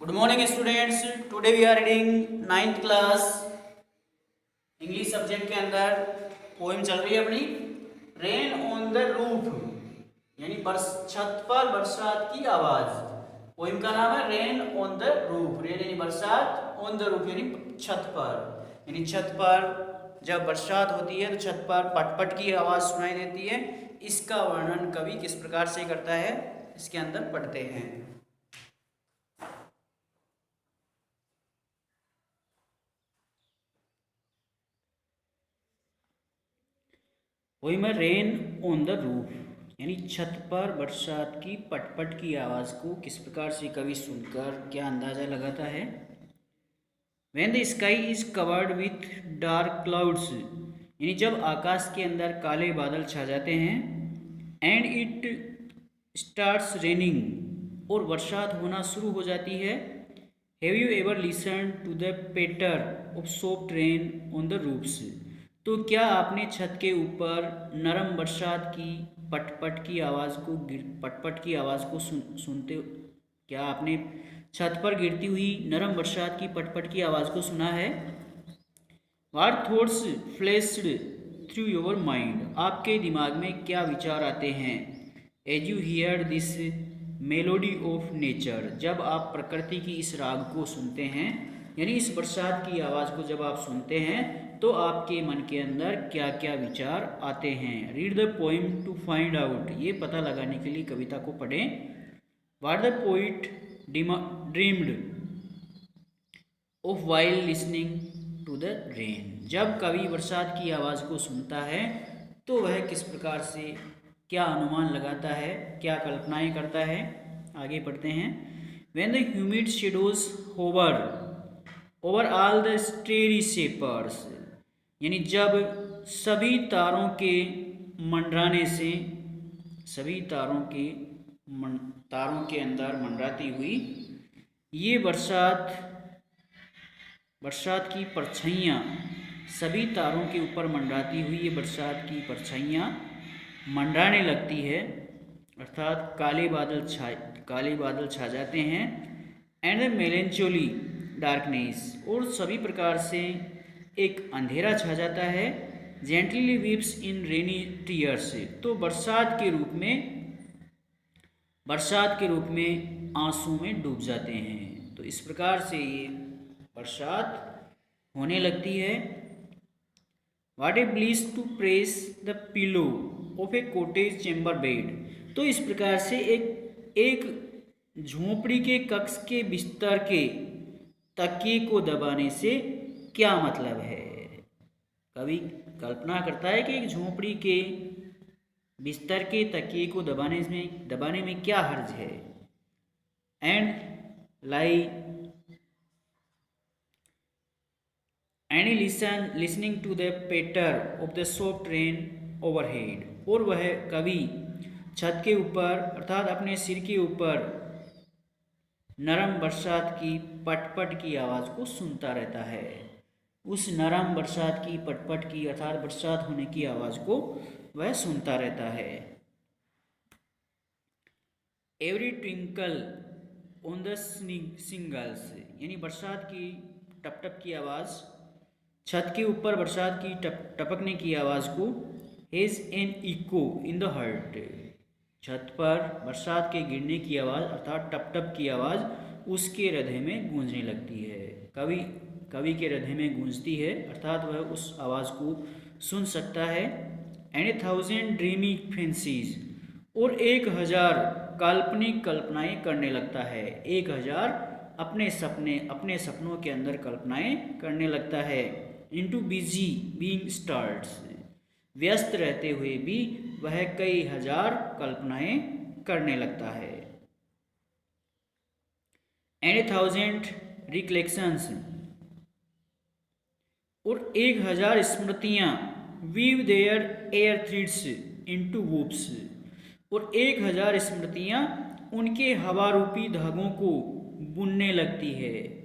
Good morning students. Today we are reading 9th class English subject के अंदर poem चल रही है अपनी रेन ऑन द रूफ यानी छत पर बरसात की आवाज। पोएम का नाम है rain on the roof. Rain यानी बरसात, ऑन द रूफ यानी छत पर, यानी छत पर जब बरसात होती है तो छत पर पटपट की आवाज सुनाई देती है। इसका वर्णन कवि किस प्रकार से करता है इसके अंदर पढ़ते हैं। वही मैं रेन ऑन द रूफ यानी छत पर बरसात की पटपट की आवाज़ को किस प्रकार से कवि सुनकर क्या अंदाज़ा लगाता है। When the sky is covered with dark clouds यानी जब आकाश के अंदर काले बादल छा जाते हैं, एंड इट स्टार्ट्स रेनिंग और बरसात होना शुरू हो जाती है। Have you ever listen to the patter of soft rain on the roofs तो क्या आपने छत के ऊपर नरम बरसात की पटपट की आवाज़ को सुनते क्या आपने छत पर गिरती हुई नरम बरसात की पटपट की आवाज़ को सुना है। What thoughts flashed through your mind आपके दिमाग में क्या विचार आते हैं। As you hear this melody of nature जब आप प्रकृति की इस राग को सुनते हैं, यानी इस बरसात की आवाज़ को जब आप सुनते हैं तो आपके मन के अंदर क्या क्या विचार आते हैं। Read the poem to find out ये पता लगाने के लिए कविता को पढ़ें। What the poet dreamed of while listening to the rain जब कवि बरसात की आवाज़ को सुनता है तो वह किस प्रकार से क्या अनुमान लगाता है, क्या कल्पनाएं करता है। आगे पढ़ते हैं। When the humid shadows hover over all the starry spheres यानी जब सभी तारों के मंडराने से सभी तारों के अंदर मंडराती हुई ये बरसात की परछाइयाँ सभी तारों के ऊपर मंडराती हुई ये बरसात की परछाइयाँ मंडराने लगती है, अर्थात काले बादल छा जाते हैं। एंड द मेलेंचोली डार्कनेस और सभी प्रकार से एक अंधेरा छा जाता है। जेंटली वीप्स इन रेनी टीयर्स तो बरसात के रूप में आंसू में डूब जाते हैं। तो इस प्रकार से ये बरसात होने लगती है। What a bliss to press the pillow of a cottage chamber bed तो इस प्रकार से एक झोंपड़ी के कक्ष के बिस्तर के तकिए को दबाने से क्या मतलब है। कवि कल्पना करता है कि एक झोंपड़ी के बिस्तर के तकिए को दबाने में क्या हर्ज है। And listening to the patter of the soft rain overhead और वह कवि छत के ऊपर अर्थात अपने सिर के ऊपर नरम बरसात की पटपट की आवाज़ को सुनता रहता है। उस नरम बरसात की पटपट की अर्थात बरसात होने की आवाज़ को वह सुनता रहता है। Every twinkle on the singles यानी बरसात की टपटप की आवाज़ छत के ऊपर बरसात की टपकने की आवाज़ को has an echo in the heart छत पर बरसात के गिरने की आवाज़ अर्थात टप की आवाज़ उसके हृदय में गूंजने लगती है। कवि के हृदय में गूंजती है अर्थात वह उस आवाज़ को सुन सकता है। एंड 1000 ड्रीमी फैंसीज और 1000 काल्पनिक कल्पनाएं करने लगता है। 1000 अपने सपनों के अंदर कल्पनाएं करने लगता है। इनटू बिजी बीइंग स्टार्ट्स व्यस्त रहते हुए भी वह कई हजार कल्पनाएं करने लगता है। एंड 1000 रिकलेक्शंस और 1000 स्मृतियां weave their air threads into woofs और 1000 स्मृतियां उनके हवा रूपी धागों को बुनने लगती है।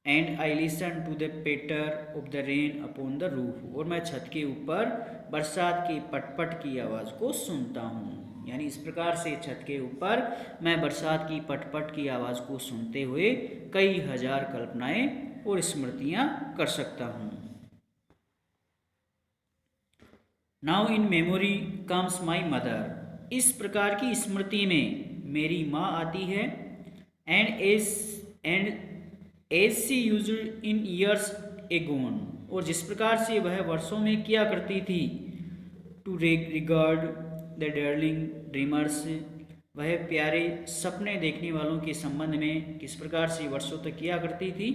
And I listen to the patter of the rain upon the roof और मैं छत के ऊपर बरसात की पटपट की आवाज़ को सुनता हूँ। यानी इस प्रकार से छत के ऊपर मैं बरसात की पटपट की आवाज़ को सुनते हुए कई हजार कल्पनाएं और स्मृतियां कर सकता हूँ। Now in memory comes my mother. इस प्रकार की स्मृति में मेरी माँ आती है। And as she used in years agone, और जिस प्रकार से वह वर्षों में किया करती थी। To regard the darling dreamers, वह प्यारे सपने देखने वालों के संबंध में किस प्रकार से वर्षों तक किया करती थी।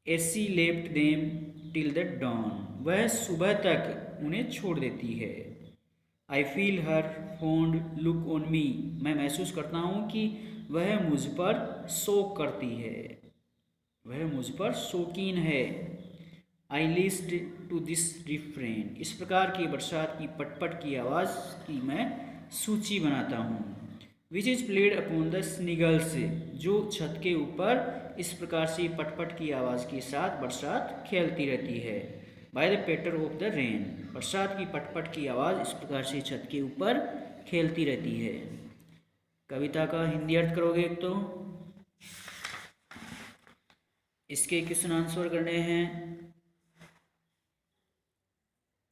As she left them till the dawn, वह सुबह तक उन्हें छोड़ देती है। I feel her fond look on me, मैं महसूस करता हूँ कि वह मुझ पर शौक करती है, वह मुझ पर शौकीन है। आई लिस्ट टू दिस रिफ्रेन, इस प्रकार की बरसात की पटपट की आवाज़ की मैं सूची बनाता हूँ। Which is played upon the shingles, जो छत के ऊपर इस प्रकार से पटपट की आवाज़ के साथ बरसात खेलती रहती है। By the patter of the rain, बरसात की पटपट की आवाज़ इस प्रकार से छत के ऊपर खेलती रहती है। कविता का हिंदी अर्थ करोगे एक तो इसके क्वेश्चन आंसर करने हैं,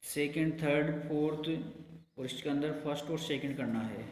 सेकंड, थर्ड, फोर्थ, और इसके अंदर फर्स्ट और सेकंड करना है।